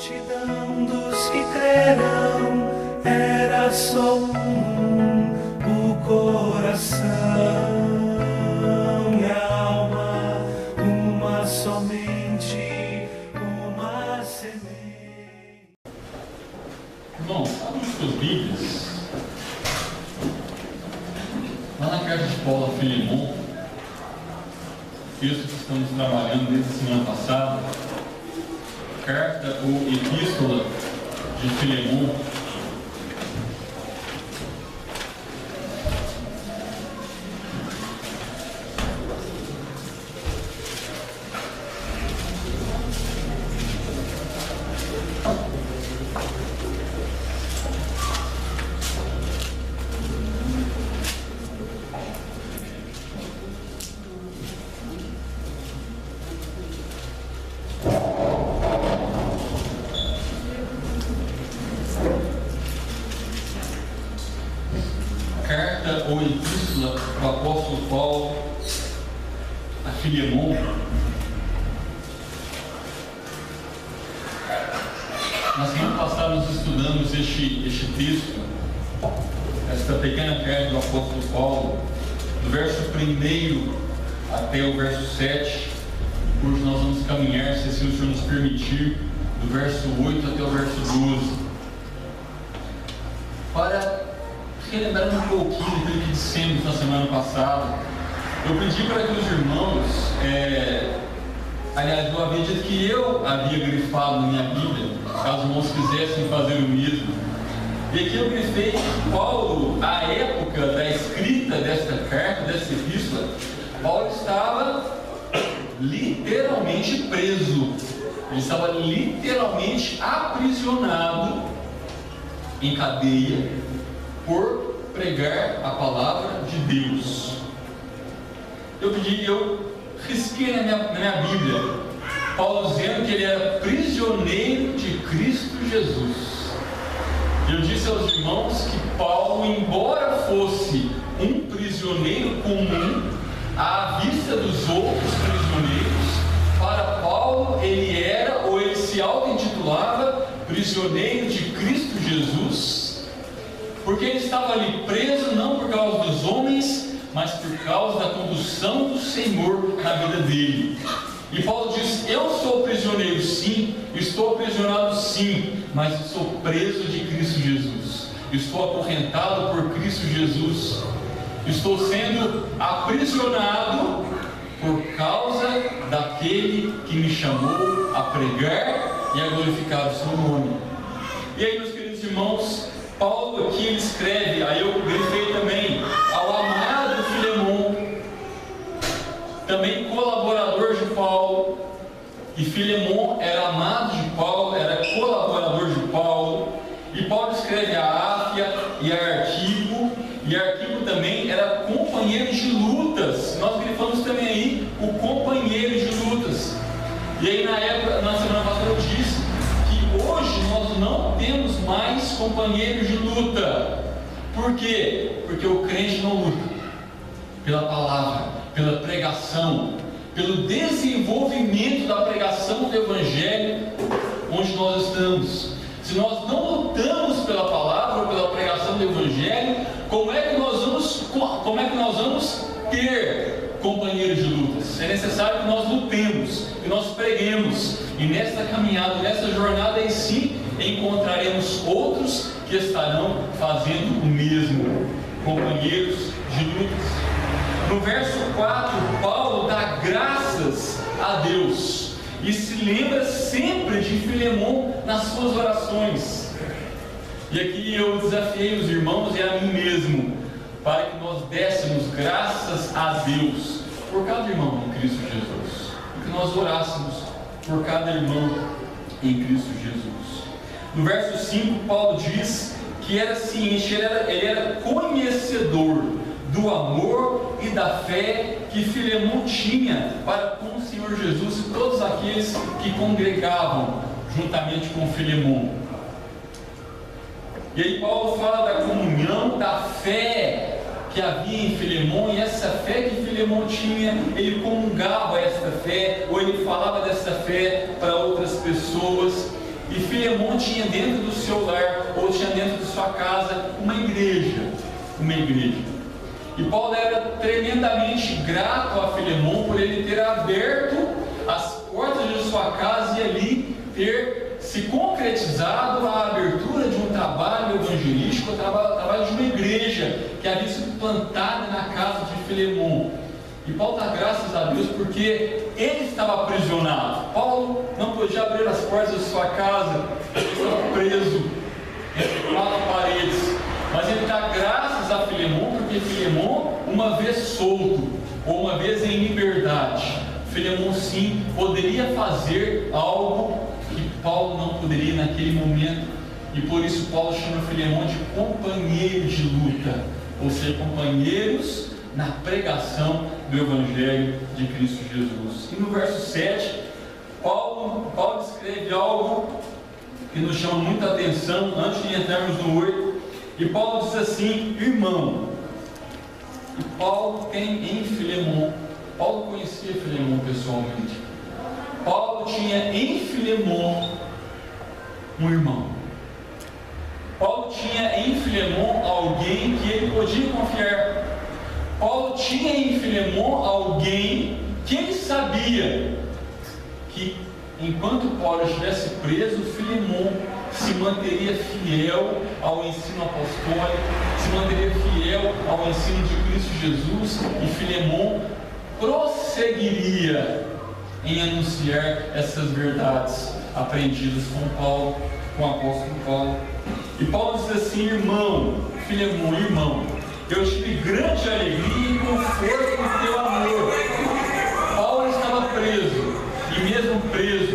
multidão dos que crerão era só o coração e a alma, uma somente, uma semente. Irmão, abra suas Bíblias lá na carta de Paulo a Filemon, texto que estamos trabalhando desde a semana passada, carta ou epístola de Filemon. Carta ou epístola do apóstolo Paulo a Filemon. Na semana passada nós estudamos este texto, esta pequena carta do apóstolo Paulo, do verso 1 até o verso 7, hoje nós vamos caminhar, se assim o Senhor nos permitir, do verso 8 até o verso 12, para relembrando um pouquinho do que dissemos na semana passada. Eu pedi para que os irmãos, aliás, eu havia dito que eu havia grifado na minha Bíblia, caso os irmãos quisessem fazer o mesmo. E aqui eu grifei que Paulo, à época da escrita desta carta, desta epístola, Paulo estava literalmente preso. Ele estava literalmente aprisionado em cadeia por pregar a palavra de Deus. Eu risquei na minha Bíblia Paulo dizendo que ele era prisioneiro de Cristo Jesus. Eu disse aos irmãos que Paulo, embora fosse um prisioneiro comum à vista dos outros prisioneiros, para Paulo ele era, ou ele se auto-intitulava, prisioneiro de Cristo Jesus, porque ele estava ali preso não por causa dos homens, mas por causa da condução do Senhor na vida dele. E Paulo diz: eu sou prisioneiro sim, estou aprisionado sim, mas sou preso de Cristo Jesus, estou acorrentado por Cristo Jesus, estou sendo aprisionado por causa daquele que me chamou a pregar e a glorificar o seu nome. E aí, meus queridos irmãos, Paulo aqui ele escreve, aí eu grifei também, ao amado Filemon, também colaborador de Paulo. E Filemon era amado de Paulo, era colaborador de Paulo. E Paulo escreve a Áfia e a Arquipo, e Arquipo também era companheiro de lutas. Nós grifamos também aí o companheiro de lutas. E aí na semana passada eu disse que hoje nós não temos mais companheiros de luta. Por quê? Porque o crente não luta pela palavra, pela pregação, pelo desenvolvimento da pregação do Evangelho onde nós estamos. Se nós não lutamos pela palavra ou pela pregação do Evangelho, como é que nós vamos ter companheiros de lutas? É necessário que nós lutemos, que nós preguemos, e nesta caminhada, nessa jornada aí sim, encontraremos outros que estarão fazendo o mesmo, companheiros de lutas. No verso 4, Paulo dá graças a Deus e se lembra sempre de Filemon nas suas orações. E aqui eu desafiei os irmãos e a mim mesmo para que nós dessemos graças a Deus por cada irmão em Cristo Jesus, e que nós orássemos por cada irmão em Cristo Jesus. No verso 5, Paulo diz que era ciente, ele era conhecedor do amor e da fé que Filemon tinha para com o Senhor Jesus e todos aqueles que congregavam juntamente com Filemon. E aí Paulo fala da comunhão, da fé que havia em Filemon, e essa fé que Filemon tinha, ele comungava esta fé, ou ele falava dessa fé para outras pessoas. E Filemon tinha dentro do seu lar, ou tinha dentro de sua casa, uma igreja. E Paulo era tremendamente grato a Filemon por ele ter aberto as portas de sua casa e ali ter se concretizado a abertura de um trabalho evangelístico, o trabalho de uma igreja que havia sido plantada na casa de Filemon. E Paulo dá graças a Deus porque ele estava aprisionado. Paulo não podia abrir as portas de sua casa, ele estava preso entre 4 paredes. Mas ele dá graças a Filemon porque Filemon, uma vez solto, ou uma vez em liberdade, Filemon sim poderia fazer algo que Paulo não poderia naquele momento. E por isso Paulo chama Filemon de companheiro de luta, ou seja, companheiros na pregação do Evangelho de Cristo Jesus. E no verso 7, Paulo escreve algo que nos chama muita atenção antes de entrarmos no 8. E Paulo diz assim: irmão. E Paulo tem em Filemon, Paulo conhecia Filemon pessoalmente. Paulo tinha em Filemon um irmão. Paulo tinha em Filemon alguém que ele podia confiar. Paulo tinha em Filemon alguém que ele sabia que enquanto Paulo estivesse preso, Filemon se manteria fiel ao ensino apostólico, se manteria fiel ao ensino de Cristo Jesus, e Filemon prosseguiria em anunciar essas verdades aprendidas com Paulo, com o apóstolo Paulo. E Paulo diz assim: irmão, Filemon, irmão, eu tive grande alegria e conforto no teu amor. Paulo estava preso, e mesmo preso,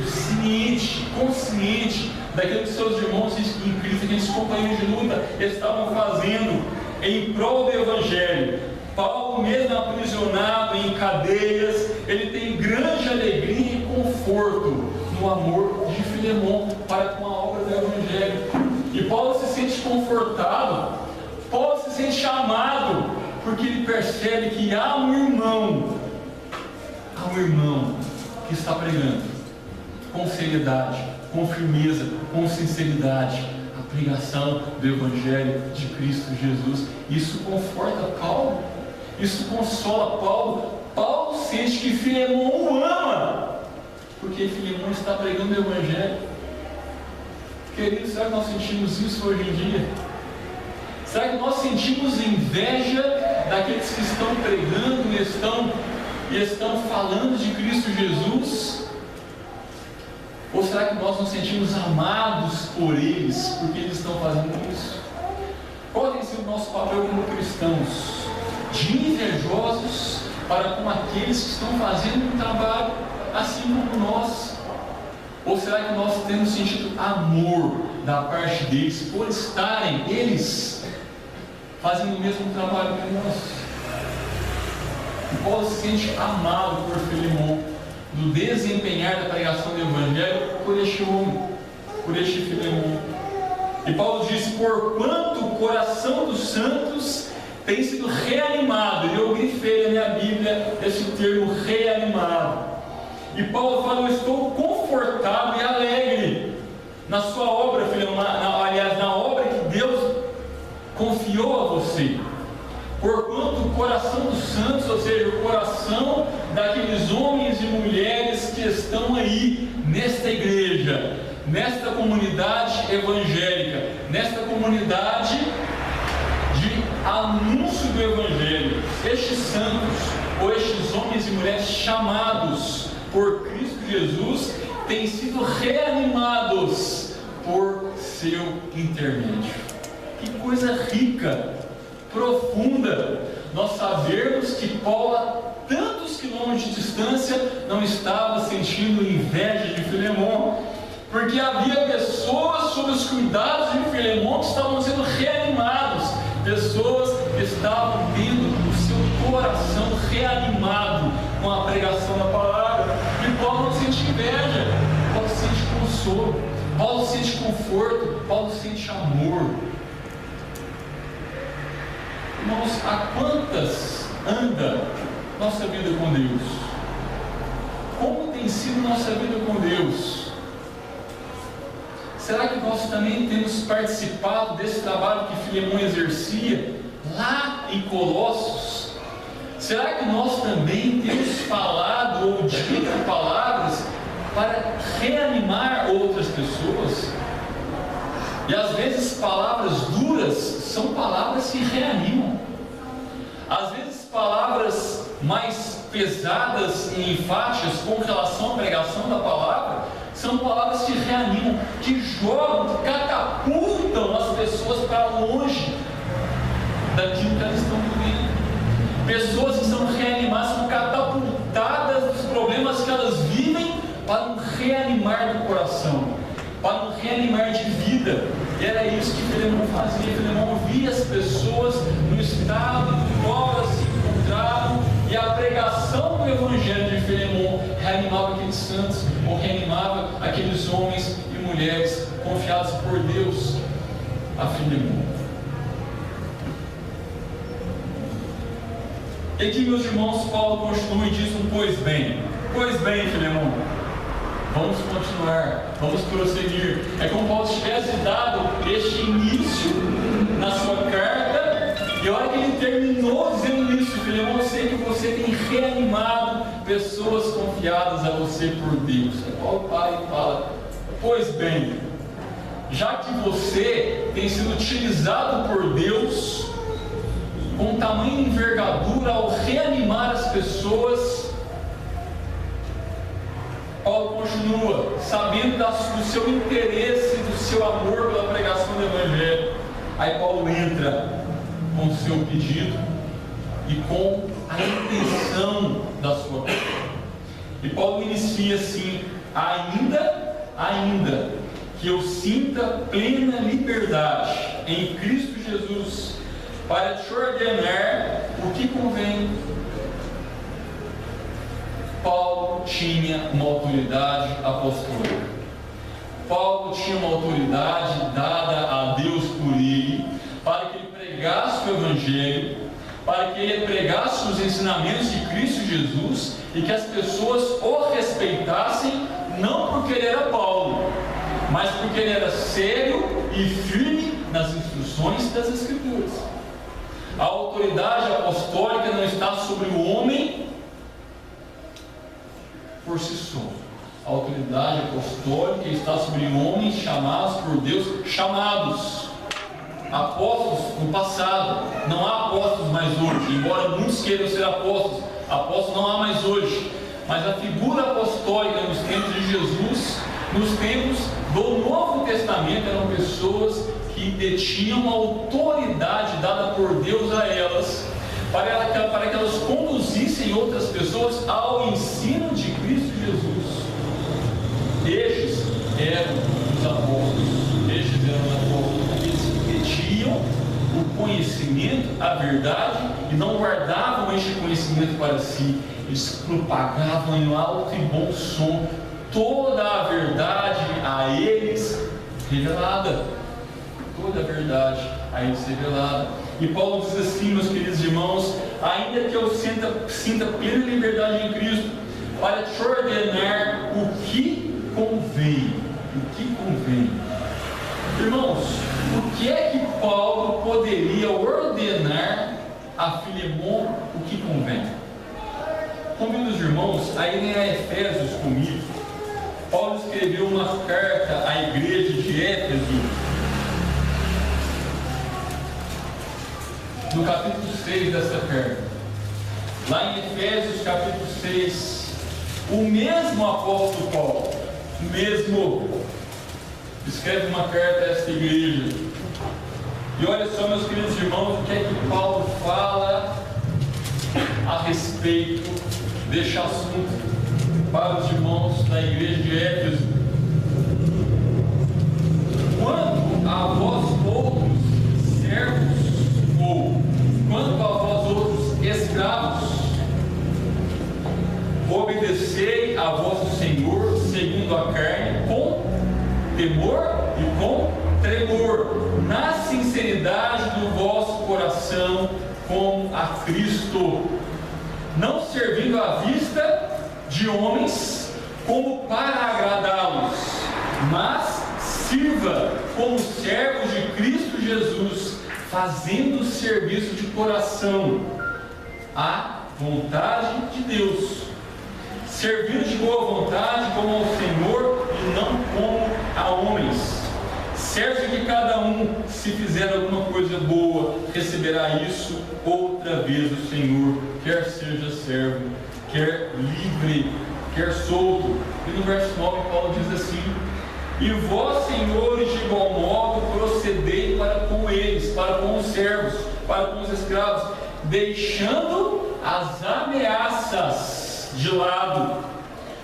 consciente daquilo que seus irmãos em Cristo, aqueles companheiros de luta, estavam fazendo em prol do Evangelho. Paulo, mesmo aprisionado em cadeias, ele tem grande alegria e conforto no amor de Filemon para com a obra do Evangelho. E Paulo se sente confortado, Paulo se sente amado, porque ele percebe que há um irmão que está pregando com seriedade, com firmeza, com sinceridade a pregação do Evangelho de Cristo Jesus. Isso conforta Paulo, isso consola Paulo. Paulo sente que Filemon o ama, porque Filemon está pregando o Evangelho. Queridos, será que nós sentimos isso hoje em dia? Será que nós sentimos inveja daqueles que estão pregando e estão falando de Cristo Jesus? Ou será que nós nos sentimos amados por eles, porque eles estão fazendo isso? Qual tem sido o nosso papel como cristãos? De invejosos para com aqueles que estão fazendo um trabalho assim como nós? Ou será que nós temos sentido amor da parte deles, por estarem eles fazendo o mesmo trabalho que nós? E Paulo se sente amado por Filemon, do desempenhar da pregação do Evangelho por este homem, por este Filemon. E Paulo diz: porquanto o coração dos santos tem sido reanimado. E eu grifei na minha Bíblia esse termo reanimado. E Paulo fala: eu estou confortável e alegre na sua obra, Filemon, aliás, na obra que Deus confiou a você. Porquanto o coração dos santos, ou seja, o coração daqueles homens e mulheres que estão aí nesta igreja, nesta comunidade evangélica, nesta comunidade de anúncio do Evangelho, estes santos, ou estes homens e mulheres chamados por Cristo Jesus, têm sido reanimados por seu intermédio. Que coisa rica, profunda, nós sabermos que Paulo, a tantos quilômetros de distância, não estava sentindo inveja de Filemon, porque havia pessoas sob os cuidados de Filemon que estavam sendo reanimados, pessoas que estavam tendo o seu coração reanimado com a pregação da palavra. E Paulo não sente inveja, Paulo sente consolo, Paulo sente conforto, Paulo sente amor. Irmãos, a quantas anda nossa vida com Deus? Como tem sido nossa vida com Deus? será que nós também temos participado desse trabalho que Filemão exercia lá em Colossos? Será que nós também temos falado ou dito palavras para reanimar outras pessoas? E às vezes palavras duras são palavras que reanimam. Às vezes palavras mais pesadas e enfáticas com relação à pregação da palavra são palavras que reanimam, que jogam, que catapultam as pessoas para longe daquilo que elas estão vivendo. Pessoas que são reanimadas, são catapultadas dos problemas que elas vivem para um reanimar do coração, para um reanimar de vida. E era isso que Filemão fazia. Filemão via as pessoas no estado no qual elas se encontravam, e a pregação do Evangelho de Filemão reanimava aqueles santos, ou reanimava aqueles homens e mulheres confiados por Deus a Filemão. E aqui, meus irmãos, Paulo continua e diz pois bem, Filemão, vamos continuar, vamos prosseguir. É como Paulo tivesse dado este início na sua carta, e a hora que ele terminou dizendo isso: Filemão, eu sei que você tem reanimado pessoas confiadas a você por Deus. Paulo para e fala: pois bem, já que você tem sido utilizado por Deus com tamanha envergadura ao reanimar as pessoas, Paulo continua, sabendo do seu interesse, do seu amor pela pregação do Evangelho. Aí Paulo entra com o seu pedido e com a intenção da sua carta. E Paulo inicia assim: ainda que eu sinta plena liberdade em Cristo Jesus para te ordenar o que convém. Paulo tinha uma autoridade apostólica. Paulo tinha uma autoridade dada a Deus por ele, para que ele pregasse o Evangelho, para que ele pregasse os ensinamentos de Cristo Jesus, e que as pessoas o respeitassem, não porque ele era Paulo, mas porque ele era sério e firme nas instruções das Escrituras. A autoridade apostólica não está sobre o homem por si só. A autoridade apostólica está sobre homens chamados por Deus, chamados apóstolos no passado. Não há apóstolos mais hoje, embora muitos queiram ser apóstolos. Apóstolos não há mais hoje, mas a figura apostólica nos tempos de Jesus, nos tempos do Novo Testamento, eram pessoas que detinham a autoridade dada por Deus a elas, para que elas conduzissem outras pessoas ao ensino de Cristo Jesus. Estes eram os apóstolos, eles detinham o conhecimento, a verdade, e não guardavam este conhecimento para si. Eles propagavam em alto e bom som toda a verdade a eles revelada. Toda a verdade a eles revelada. E Paulo diz assim, meus queridos irmãos: ainda que eu sinta plena liberdade em Cristo para te ordenar o que convém. O que convém. Irmãos, o que é que Paulo poderia ordenar a Filemão o que convém? Convido os irmãos a irem a Efésios comigo. Paulo escreveu uma carta à igreja de Éfeso, no capítulo 6 dessa carta. Lá em Efésios capítulo 6, o mesmo apóstolo Paulo, escreve uma carta a esta igreja. E olha só, meus queridos irmãos, o que é que Paulo fala a respeito deste assunto para os irmãos da igreja de Éfeso. Quanto a vós outros servos, ou quanto a vós outros escravos, obedecei a vosso Senhor segundo a carne, com temor e com tremor, na sinceridade do vosso coração, como a Cristo, não servindo à vista de homens como para agradá-los, mas sirva como servos de Cristo Jesus, fazendo serviço de coração à vontade de Deus, servindo de boa vontade como ao Senhor e não como a homens, certo de que cada um, se fizer alguma coisa boa, receberá isso outra vez do Senhor, quer seja servo, quer livre, quer solto. E no verso 9 Paulo diz assim: e vós, senhores, de igual modo procedei para com eles, para com os servos, para com os escravos, deixando as ameaças de lado,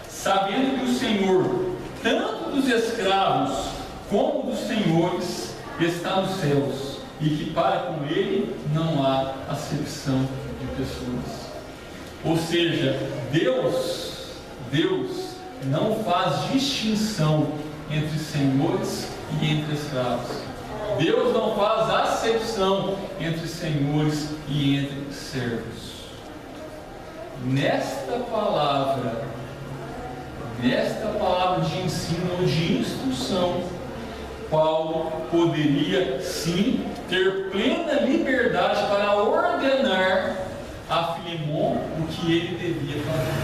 sabendo que o Senhor, tanto dos escravos como dos senhores, está nos céus, e que para com ele não há acepção de pessoas. Ou seja, Deus não faz distinção entre senhores e entre escravos. Deus não faz acepção entre senhores e entre servos. Nesta palavra de ensino ou de instrução, Paulo poderia sim ter plena liberdade para ordenar a Filemon o que ele devia fazer.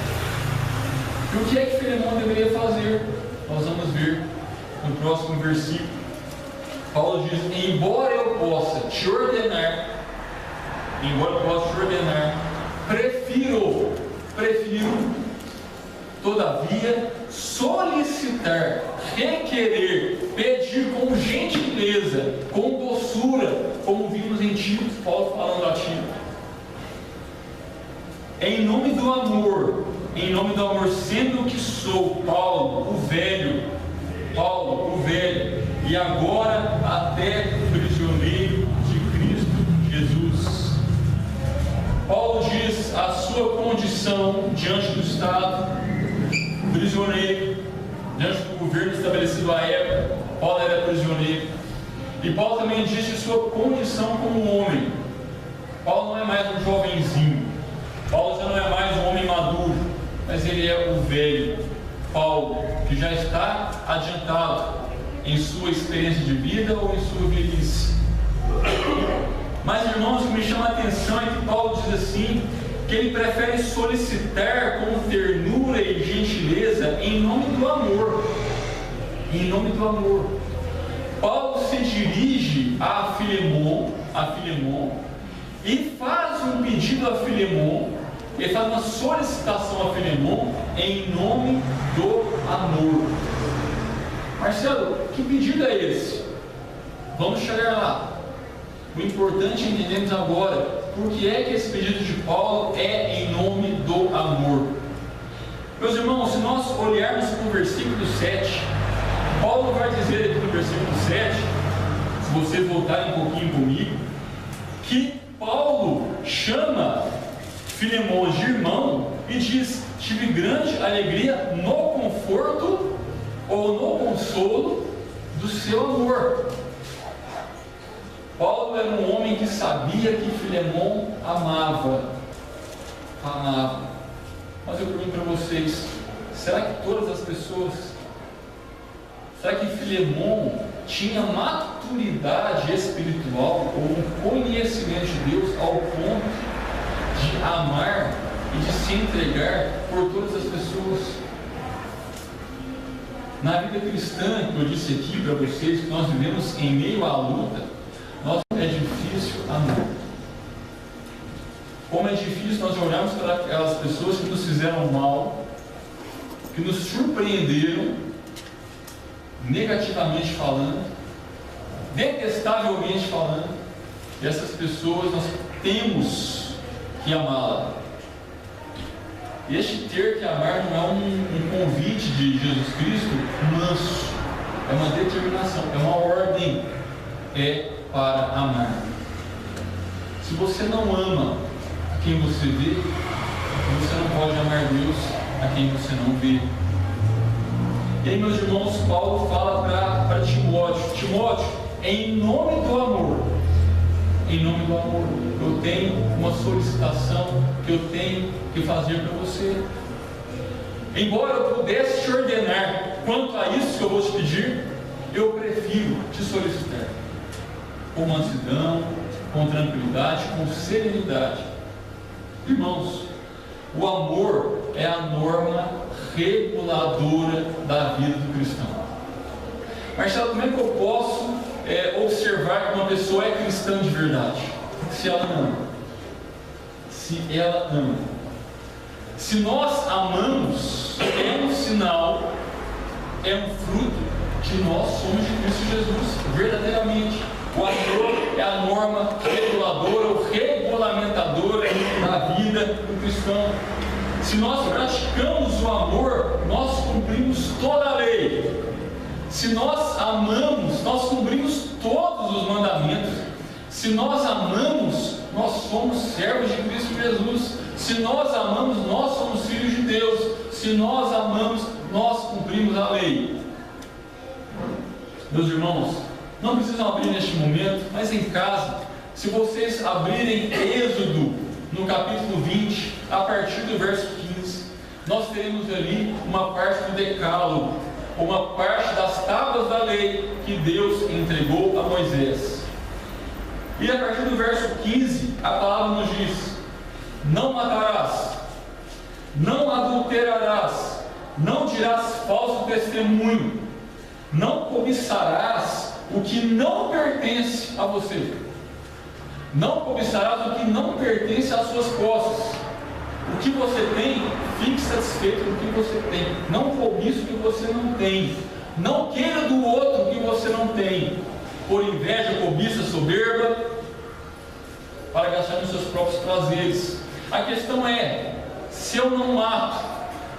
E o que é que Filemon deveria fazer? Nós vamos ver no próximo versículo. Paulo diz: embora eu possa te ordenar, prefiro, todavia, solicitar, requerer, pedir com gentileza, com doçura, como vimos em Tito, Paulo falando a Tito, em nome do amor, sendo que sou Paulo, o velho, e agora até prisioneiro de Cristo Jesus. Paulo diz a sua condição diante do Estado, prisioneiro, diante do governo estabelecido à época. Paulo era prisioneiro. E Paulo também diz de sua condição como homem. Paulo não é mais um jovenzinho, Paulo já não é mais um homem maduro, mas ele é o velho Paulo, que já está adiantado em sua experiência de vida ou em sua velhice. Mas, irmãos, o que me chama a atenção é que Paulo diz assim, que ele prefere solicitar com ternura e gentileza em nome do amor. Paulo se dirige a Filemon e faz um pedido a Filemon, ele faz uma solicitação a Filemon em nome do amor. Marcelo, que pedido é esse? Vamos chegar lá. O importante é entendermos agora por que é que esse pedido de Paulo é em nome do amor. Meus irmãos, se nós olharmos para o versículo 7, Paulo vai dizer aqui no versículo 7, se vocês voltarem um pouquinho comigo, que Paulo chama Filemon de irmão e diz: tive grande alegria no conforto ou no consolo do seu amor. Paulo era um homem que sabia que Filemon amava. Mas eu pergunto para vocês, será que todas as pessoas, será que Filemon tinha maturidade espiritual ou um conhecimento de Deus ao ponto de amar e de se entregar por todas as pessoas? Na vida cristã, que eu disse aqui para vocês, que nós vivemos em meio à luta, é difícil amar. Como é difícil nós olharmos para aquelas pessoas que nos fizeram mal, que nos surpreenderam, negativamente falando, detestavelmente falando, e essas pessoas nós temos que amá-las. Este ter que amar não é um convite de Jesus Cristo manso, é uma determinação, é uma ordem, é para amar. Se você não ama a quem você vê, você não pode amar Deus a quem você não vê. E aí, meus irmãos, Paulo fala para Timóteo, em nome do amor, eu tenho uma solicitação que eu tenho que fazer para você. Embora eu pudesse te ordenar quanto a isso que eu vou te pedir, eu prefiro te solicitar com mansidão, com tranquilidade, com serenidade. Irmãos, o amor é a norma reguladora da vida do cristão. Marcelo, como é que eu posso observar que uma pessoa é cristã de verdade? Se ela ama. Se ela ama. Se nós amamos, é um sinal, é um fruto de nós somos de Cristo Jesus, verdadeiramente. O amor é a norma reguladora ou regulamentadora da vida do cristão. Se nós praticamos o amor, nós cumprimos toda a lei. Se nós amamos, nós cumprimos todos os mandamentos. Se nós amamos, nós somos servos de Cristo Jesus. Se nós amamos, nós somos filhos de Deus. Se nós amamos, nós cumprimos a lei. Meus irmãos, não precisam abrir neste momento, mas em casa, se vocês abrirem Êxodo, no capítulo 20, a partir do verso 15, nós teremos ali uma parte do decálogo, uma parte das tábuas da lei que Deus entregou a Moisés. E a partir do verso 15, a palavra nos diz: não matarás, não adulterarás, não dirás falso testemunho, não cobiçarás o que não pertence a você. Não cobiçarás o que não pertence às suas posses. O que você tem, fique satisfeito com o que você tem. Não cobice o que você não tem. Não queira do outro o que você não tem. Por inveja, cobiça, soberba, para gastar nos seus próprios prazeres. A questão é: se eu não mato,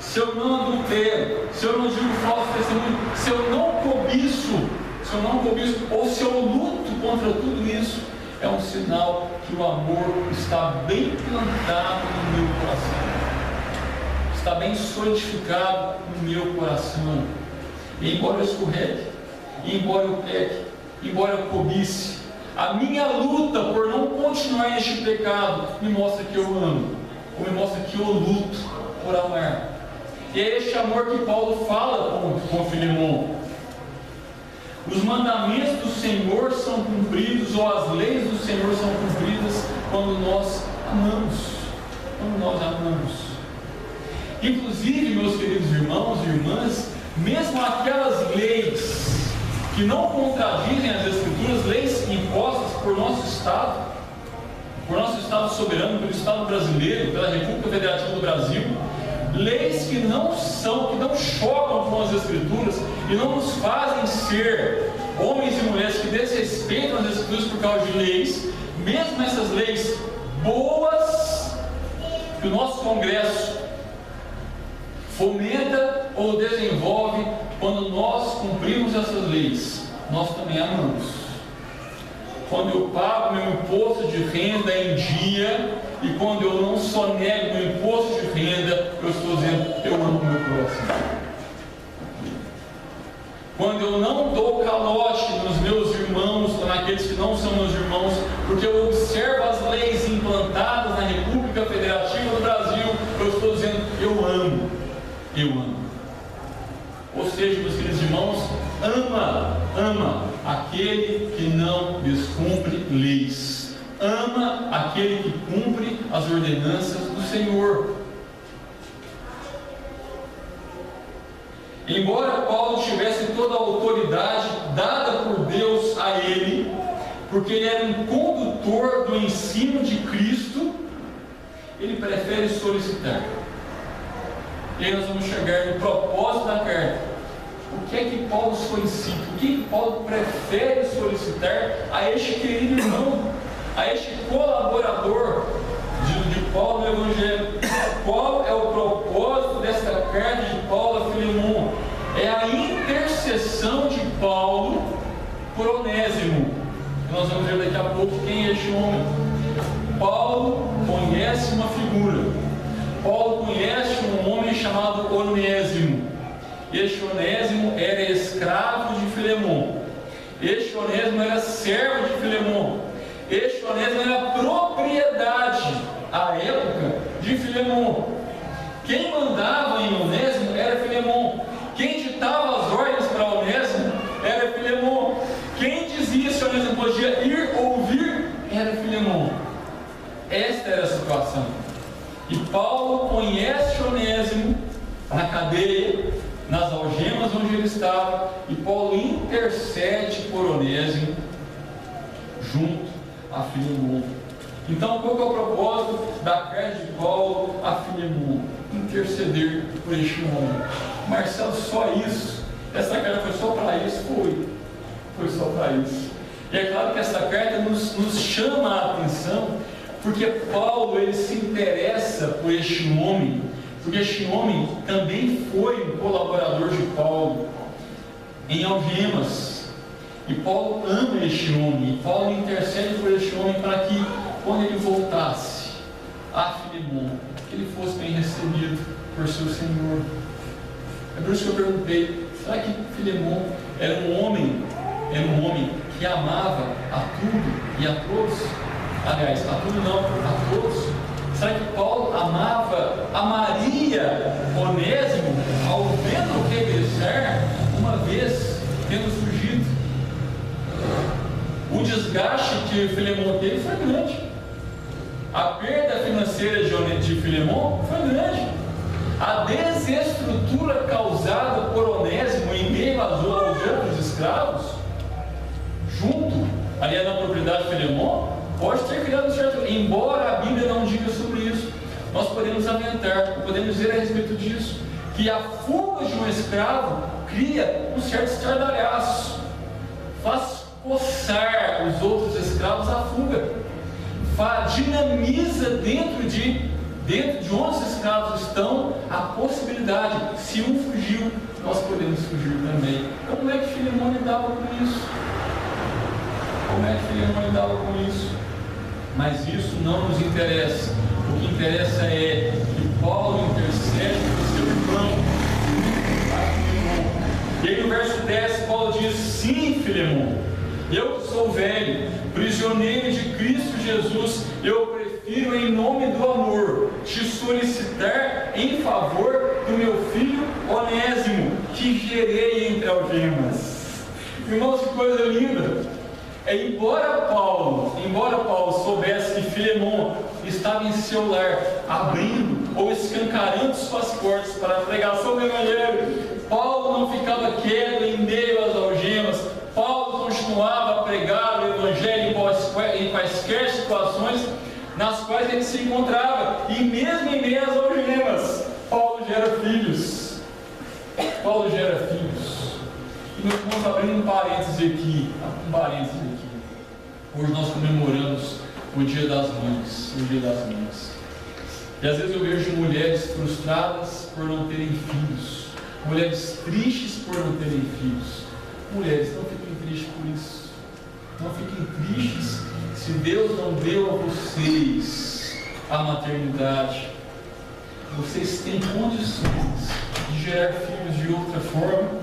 se eu não adultero, se eu não digo falso testemunho, se eu não cobiço, ou se eu luto contra tudo isso, é um sinal que o amor está bem plantado no meu coração, está bem solidificado no meu coração. E embora eu escorregue, embora eu peque, embora eu cobice, a minha luta por não continuar neste pecado me mostra que eu amo, ou me mostra que eu luto por amar. E é este amor que Paulo fala com Filemão. Os mandamentos do Senhor são cumpridos, ou as leis do Senhor são cumpridas, quando nós amamos. Quando nós amamos. Inclusive, meus queridos irmãos e irmãs, mesmo aquelas leis que não contradizem as Escrituras, leis impostas por nosso Estado soberano, pelo Estado brasileiro, pela República Federativa do Brasil, leis que não chocam com as Escrituras e não nos fazem ser homens e mulheres que desrespeitam as Escrituras por causa de leis, mesmo essas leis boas que o nosso Congresso fomenta ou desenvolve, quando nós cumprimos essas leis, nós também amamos. Quando eu pago meu imposto de renda em dia, e quando eu não sonego meu imposto de renda, eu estou dizendo: eu amo o meu próximo. Quando eu não dou calote nos meus irmãos, ou naqueles que não são meus irmãos, porque eu observo as leis implantadas na República Federativa do Brasil, eu estou dizendo: eu amo. Ou seja, meus queridos irmãos, ama aquele que não descumpre leis. Ama aquele que cumpre as ordenanças do Senhor. Embora Paulo tivesse toda a autoridade dada por Deus a ele, porque ele era um condutor do ensino de Cristo, ele prefere solicitar. E aí nós vamos chegar no propósito da carta. O que é que Paulo solicita? O que Paulo prefere solicitar a este querido irmão, a este colaborador de Paulo no Evangelho? Qual é o propósito desta carta de Paulo a Filemão? É a intercessão de Paulo por Onésimo. Nós vamos ver daqui a pouco quem é este homem. Paulo conhece uma figura. Paulo conhece um homem chamado Onésimo. Este Onésimo era escravo de Filemão. Este Onésimo era servo de Filemão. Este Onésimo era propriedade, à época, de Filemão. Quem mandava em Onésimo era Filemão. Quem ditava as ordens para Onésimo era Filemão. esta era a situação. E Paulo conhece Onésimo na cadeia, nas algemas onde ele estava, e Paulo intercede por Onésimo junto a Filemon. Então, qual que é o propósito da carta de Paulo a Filemon? Interceder por este homem. Marcelo, só isso? Essa carta foi só para isso? Foi só para isso. E é claro que essa carta nos chama a atenção, porque Paulo ele se interessa por este homem, porque este homem também foi um colaborador de Paulo em algemas. E Paulo ama este homem, e Paulo intercede por este homem para que, quando ele voltasse a Filemon, que ele fosse bem recebido por seu Senhor. É por isso que eu perguntei, será que Filemon era um homem que amava a tudo e a todos? Aliás, a tudo não, a todos. Será que Paulo amaria Onésimo ao vê-lo regressar, uma vez tendo fugido? O desgaste que Filemon teve foi grande. A perda financeira de Filemon foi grande. A desestrutura causada por Onésimo em meio aos outros escravos, junto ali na propriedade de Filemon, pode ter criado um certo... Embora a Bíblia não diga sobre isso, nós podemos aventar, podemos dizer a respeito disso, que a fuga de um escravo cria um certo estardalhaço, faz coçar os outros escravos a fuga, dinamiza dentro de onde os escravos estão a possibilidade, se um fugiu, nós podemos fugir também. Como é que Filemon lidava com isso? Mas isso não nos interessa. O que interessa é que Paulo intercede por seu irmão, a Filemon. E aí no verso 10, Paulo diz: sim, Filemon, eu que sou velho, prisioneiro de Cristo Jesus, eu prefiro, em nome do amor, te solicitar em favor do meu filho Onésimo, que gerei entre algemas. Irmãos, que coisa linda! Embora Paulo soubesse que Filemon estava em seu lar, abrindo ou escancarando suas portas para a pregação do Evangelho, Paulo não ficava quieto em meio às algemas. Paulo continuava a pregar o Evangelho em quaisquer situações nas quais ele se encontrava, e mesmo em meio às algemas, Paulo gera filhos. E nós vamos abrir um parêntese aqui. Hoje nós comemoramos o Dia das Mães. E às vezes eu vejo mulheres frustradas por não terem filhos, mulheres tristes por não terem filhos. Mulheres, não fiquem tristes por isso. Não fiquem tristes se Deus não deu a vocês a maternidade. Vocês têm condições de gerar filhos de outra forma.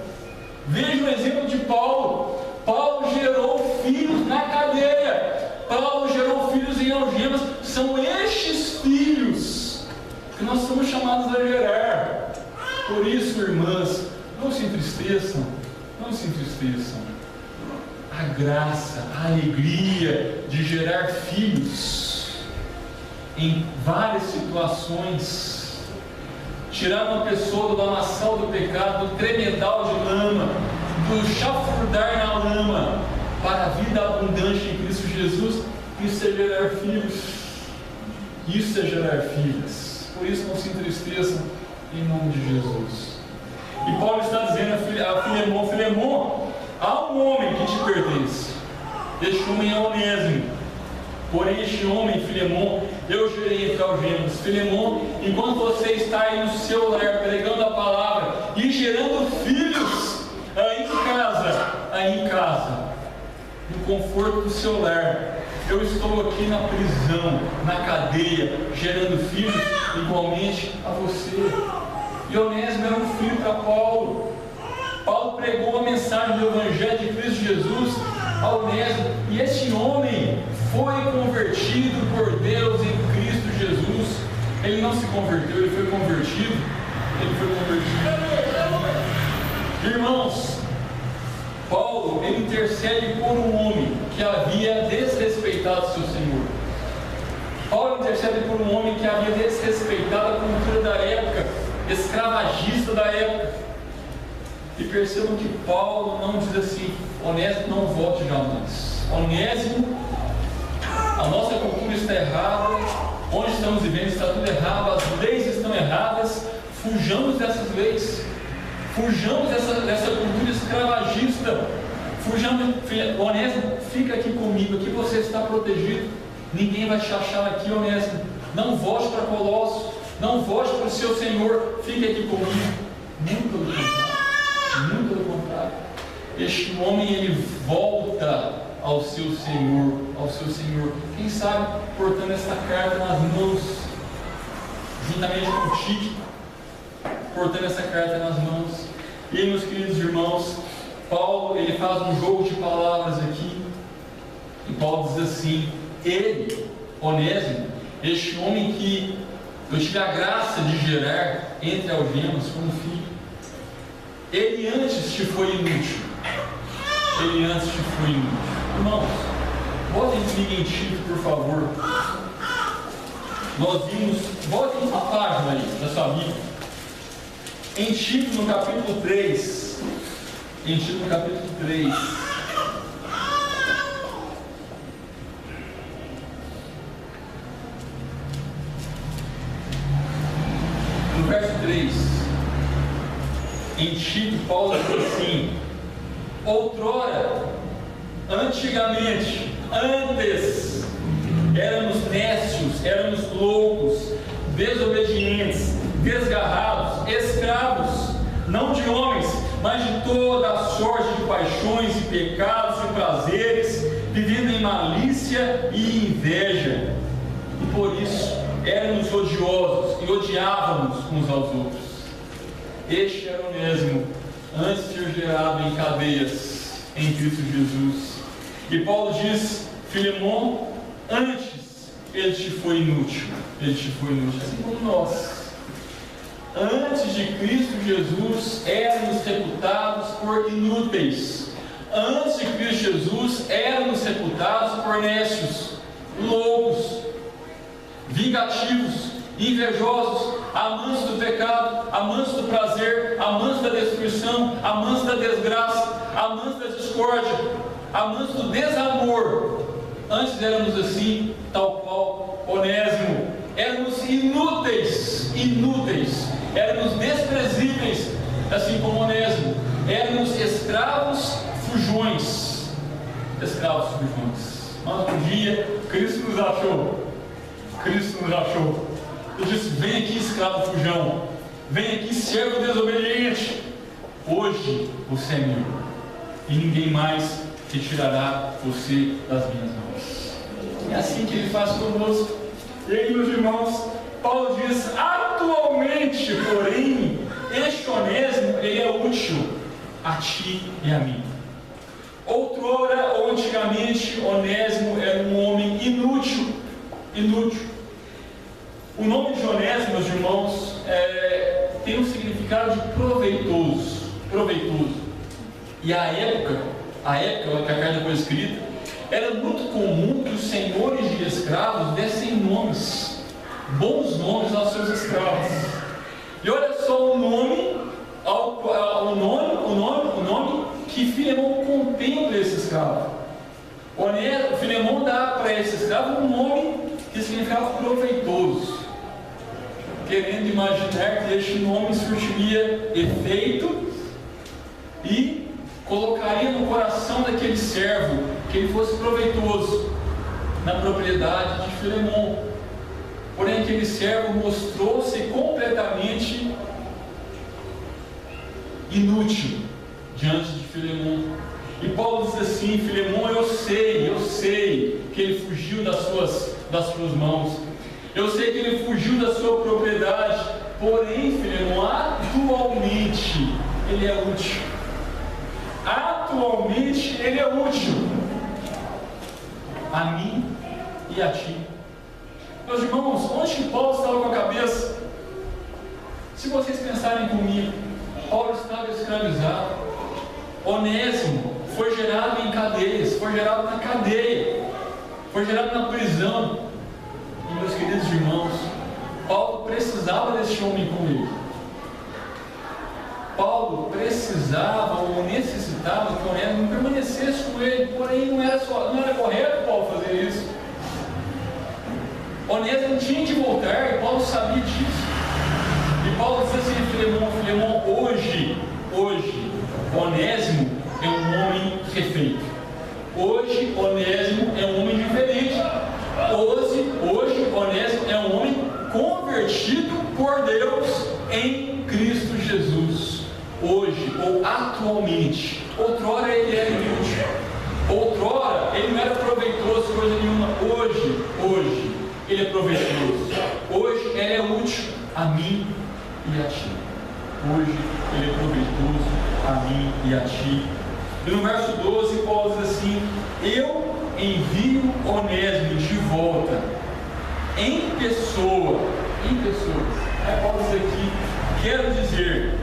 Veja o exemplo de Paulo. Paulo gerou filhos na cadeia. Paulo gerou filhos em algemas. São estes filhos que nós somos chamados a gerar. Por isso, irmãs, não se entristeçam. A graça, a alegria de gerar filhos em várias situações, tirar uma pessoa do lamaçal do pecado, do tremedal de lama, do chafurdar na lama, para a vida abundante em Cristo Jesus. Isso é gerar filhos, isso é gerar filhas. Por isso não se entristeçam, em nome de Jesus. E Paulo está dizendo a Filemon, há um homem que te pertence. Este homem é Onésimo. Porém, este homem, Filemon, eu gerei entre algemas. Filemon, enquanto você está aí no seu lar, pregando a palavra e gerando filhos, aí em casa, no conforto do seu lar, eu estou aqui na prisão, na cadeia, gerando filhos igualmente a você. E Onésimo era um filho para Paulo. Paulo pregou a mensagem do Evangelho de Cristo Jesus a Onésimo, e esse homem foi convertido por Deus em Cristo Jesus. Ele não se converteu, ele foi convertido. Irmãos, Paulo, ele intercede por um homem que havia desrespeitado seu Senhor. Paulo intercede por um homem que havia desrespeitado a cultura da época, escravagista da época. E percebam que Paulo não diz assim: Onésimo, não volte jamais. Onésimo, a nossa cultura está errada, onde estamos vivendo está tudo errado, as leis estão erradas, fujamos dessas leis, fujamos dessa cultura escravagista, fujamos. Onésimo, fica aqui comigo, aqui você está protegido, ninguém vai te achar aqui, Onésimo. Não volte para Colossos, não volte para o seu Senhor, fique aqui comigo. Muito pelo contrário, muito pelo contrário. Este homem, ele volta ao seu Senhor, quem sabe portando esta carta nas mãos, juntamente com Tíquico, portando essa carta nas mãos. E aí, meus queridos irmãos, Paulo, ele faz um jogo de palavras aqui, e Paulo diz assim: ele, Onésimo, este homem que eu tive a graça de gerar entre algemas como filho, ele antes te foi inútil. Ele antes te foi inútil. Irmãos, voltem comigo em Tito, por favor. Nós vimos, voltem uma página aí da sua Bíblia. Em Tito, no capítulo 3. Em Tito, no capítulo 3. No verso 3. Em Tito, Paulo diz assim: outrora, antigamente, antes, éramos nécios, éramos loucos, desobedientes, desgarrados, escravos, não de homens, mas de toda a sorte de paixões e pecados e prazeres, vivendo em malícia e inveja. E por isso éramos odiosos e odiávamos uns aos outros. Este era o mesmo, antes de ser gerado em cadeias em Cristo Jesus. E Paulo diz: Filemon, antes ele te foi inútil, assim como nós. Antes de Cristo Jesus éramos reputados por inúteis. Antes de Cristo Jesus éramos reputados por nécios, loucos, vingativos, invejosos, amantes do pecado, amantes do prazer, amantes da destruição, amantes da desgraça, amantes da discórdia, amantes do desamor. Antes éramos assim, tal qual Onésimo. Éramos inúteis, éramos desprezíveis, assim como Onésimo. Éramos escravos fujões. Mas um dia Cristo nos achou. Ele disse: vem aqui, escravo fujão, vem aqui, servo desobediente. Hoje você é meu, e ninguém mais retirará você das minhas mãos. É assim que ele faz conosco. E aí, meus irmãos, Paulo diz: atualmente, porém, este Onésimo, ele é útil a ti e a mim. Outrora, ou antigamente, Onésimo era um homem inútil. O nome de Onésimo, meus irmãos, tem um significado de proveitoso. E a época que a carta foi escrita, era muito comum que os senhores de escravos dessem nomes, bons nomes aos seus escravos. E olha só o nome que Filemon contempla esse escravo. Filemon dá para esse escravo um nome que significava proveitoso, querendo imaginar que este nome surtiria efeito e colocaria no coração daquele servo que ele fosse proveitoso na propriedade de Filemon. Porém, aquele servo mostrou-se completamente inútil diante de Filemon. E Paulo diz assim: Filemon, eu sei que ele fugiu das suas mãos, eu sei que ele fugiu da sua propriedade, porém, Filemon, atualmente ele é útil. Atualmente ele é útil a mim e a ti. Meus irmãos, onde que Paulo estava com a cabeça? Se vocês pensarem comigo, Paulo estava escravizado. Onésimo foi gerado em cadeias, foi gerado na cadeia, foi gerado na prisão. E meus queridos irmãos, Paulo precisava desse homem com ele. Paulo precisava ou necessitava que Onésimo permanecesse com ele, porém não era correto Paulo fazer isso. Onésimo tinha que voltar e Paulo sabia disso. E Paulo dizia assim: Filemão, hoje, Onésimo é um homem refeito. Hoje, Onésimo é um homem diferente. Hoje, Onésimo é um homem convertido por Deus em Cristo Jesus. Hoje, ou atualmente. Outrora ele era inútil. Outrora ele não era proveitoso, coisa nenhuma. Hoje ele é proveitoso. Hoje ele é útil a mim e a ti. Hoje ele é proveitoso a mim e a ti. E no verso 12, Paulo diz assim: eu envio Onésimo de volta em pessoas. Aí Paulo diz aqui: quero dizer,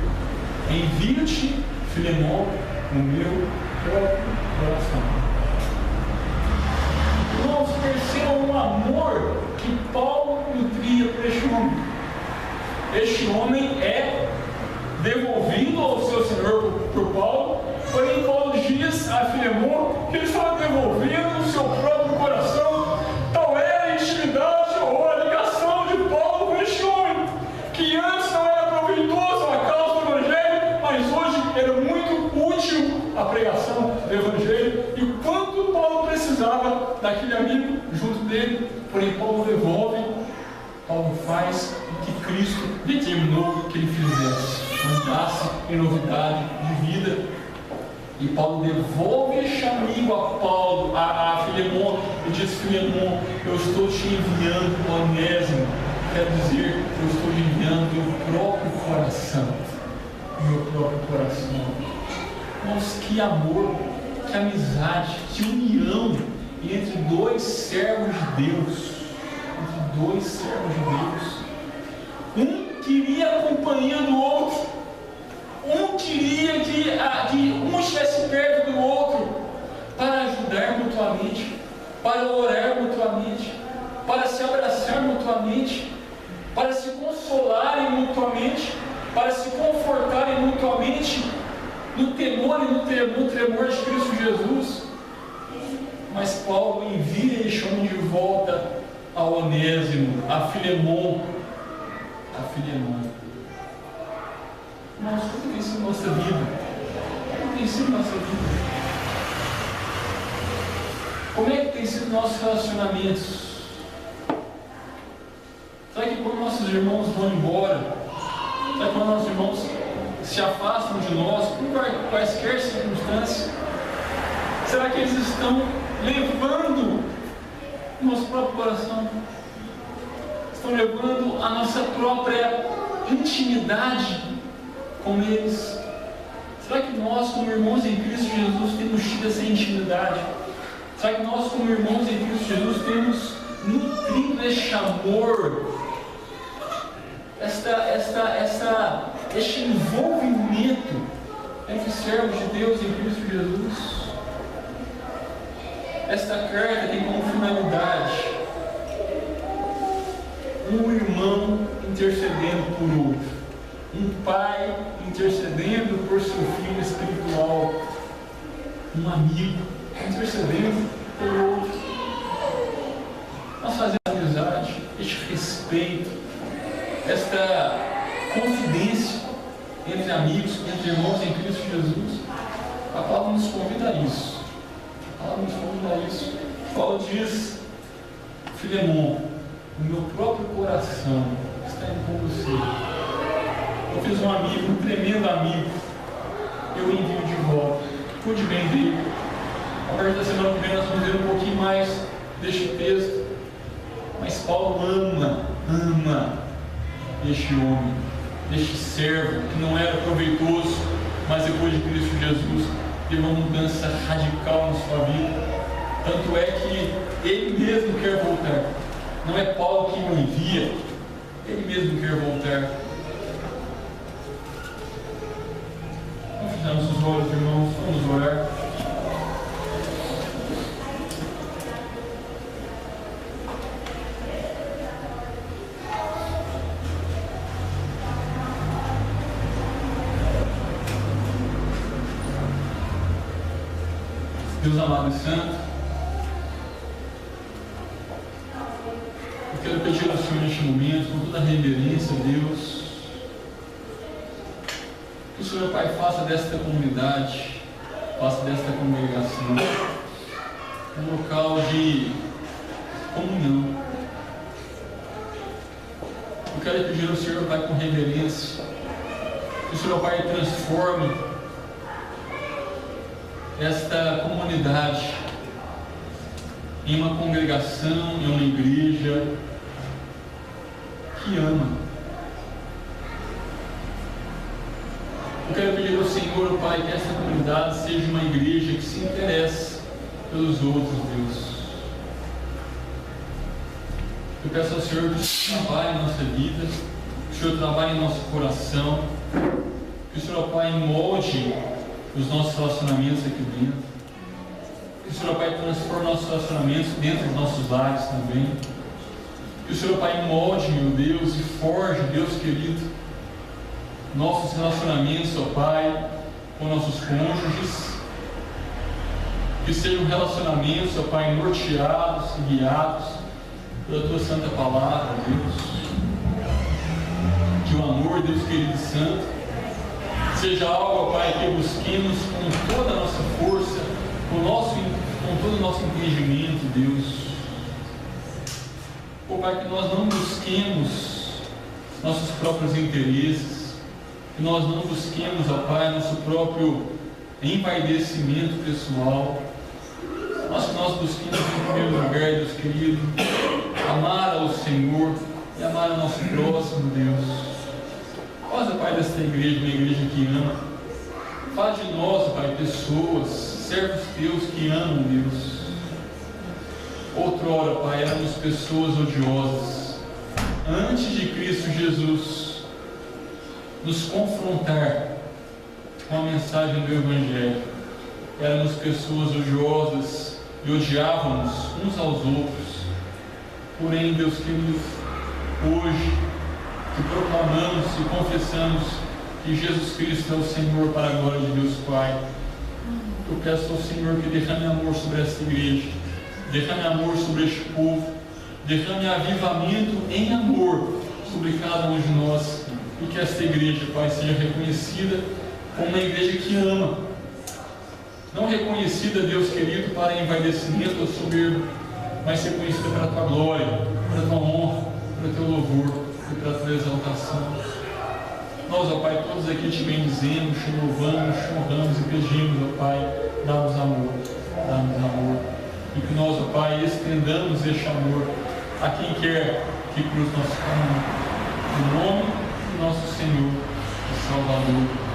envio-te, Filemão, no meu coração. Irmãos, percebam o amor que Paulo nutria por este homem. Este homem é devolvido ao seu Senhor por Paulo, porém Paulo diz a Filemão que ele estava devolvendo o seu próprio coração. Tal era a intimidade ou a ligação de Paulo com este homem, que antes não era proveitoso à causa do Evangelho, mas hoje era muito útil à pregação do Evangelho. E quanto Paulo precisava daquele amigo junto dele, porém Paulo devolve, Paulo faz o que Cristo determinou que ele fizesse, andasse em novidade de vida. E Paulo devolve este amigo a Filemão e diz: Filemão, eu estou te enviando Onésimo. Quer dizer, eu estou te enviando meu próprio coração. Mas que amor, que amizade, que união entre dois servos de Deus. Um queria a companhia do outro. Um queria que um estivesse perto do outro para ajudar mutuamente, para orar mutuamente, para se abraçar mutuamente, para se consolarem mutuamente, para se confortarem mutuamente no temor e no tremor de Cristo Jesus. Mas Paulo envia este homem de volta a Onésimo, a Filemão. Irmãos, como tem sido nossa vida? Como é que tem sido nossos relacionamentos? Será que quando nossos irmãos vão embora, será que quando nossos irmãos se afastam de nós, por quaisquer circunstâncias, será que eles estão levando o nosso próprio coração? Estão levando a nossa própria intimidade com eles? Será que nós, como irmãos em Cristo Jesus, temos tido essa intimidade? Será que nós, como irmãos em Cristo Jesus, temos nutrido este amor, este envolvimento entre servos de Deus em Cristo Jesus? Esta carta tem como finalidade um irmão intercedendo por outro, um pai intercedendo por seu filho espiritual, um amigo intercedendo por outro. Nós fazemos amizade, este respeito, esta confidência entre amigos, entre irmãos em Cristo Jesus. A palavra nos convida a isso. Paulo diz: Filemão, o meu próprio coração está indo com você. Eu fiz um amigo, um tremendo amigo, eu envio de volta. Cuide bem dele. A partir da semana que vem nós vamos ver um pouquinho mais deste texto. Mas Paulo ama este homem, este servo que não era proveitoso, mas depois de Cristo Jesus teve uma mudança radical na sua vida. Tanto é que ele mesmo quer voltar. Não é Paulo que o envia, ele mesmo quer voltar. Vamos fechar nossos olhos, irmãos, vamos orar. Deus amado e santo, eu quero pedir ao Senhor neste momento, com toda a reverência, Deus, que o Senhor, Pai, faça desta comunidade, faça desta congregação um local de comunhão. Eu quero pedir ao Senhor, Pai, com reverência, que o Senhor, Pai, transforme esta comunidade em uma congregação, em uma igreja que ama. Eu quero pedir ao Senhor, Pai, que esta comunidade seja uma igreja que se interessa pelos outros, Deus. Eu peço ao Senhor que o Senhor trabalhe em nossa vida, que o Senhor trabalhe em nosso coração, que o Senhor, Pai, molde os nossos relacionamentos aqui dentro, que o Senhor, Pai, transforme nossos relacionamentos dentro dos nossos lares também, que o Senhor, Pai, molde, meu Deus, e forge, Deus querido, nossos relacionamentos, ó Pai, com nossos cônjuges, que sejam relacionamentos, ó Pai, norteados e guiados pela Tua Santa Palavra, Deus. Que o amor, Deus querido e santo, seja algo, ó Pai, que busquemos com toda a nossa força, com todo o nosso entendimento, Deus. Ó Pai, que nós não busquemos nossos próprios interesses, que nós não busquemos, ó Pai, nosso próprio envaidecimento pessoal, mas que nós busquemos em primeiro lugar, Deus querido, amar ao Senhor e amar ao nosso próximo, Deus. Faz, ó Pai, desta igreja uma igreja que ama. Faz de nós, ó Pai, pessoas, servos Teus que amam, Deus. Outrora, Pai, éramos pessoas odiosas. Antes de Cristo Jesus nos confrontar com a mensagem do Evangelho, éramos pessoas odiosas e odiávamos uns aos outros. Porém, Deus querido, hoje que proclamamos e confessamos que Jesus Cristo é o Senhor para a glória de Deus Pai, eu peço ao Senhor que derrame amor sobre esta igreja, derrame amor sobre este povo, derrame avivamento em amor sobre cada um de nós, e que esta igreja, Pai, seja reconhecida como uma igreja que ama, não reconhecida, Deus querido, para envaidecimento ou soberbo, mas reconhecida para a Tua glória, para a Tua honra, para o Teu louvor e para a Tua exaltação. Nós, ó Pai, todos aqui te bendizemos, te louvamos, te honramos e pedimos, ó Pai, dá-nos amor, e que nós, ó Pai, estendamos este amor a quem quer que cruze nosso caminho, em nome do nosso Senhor e Salvador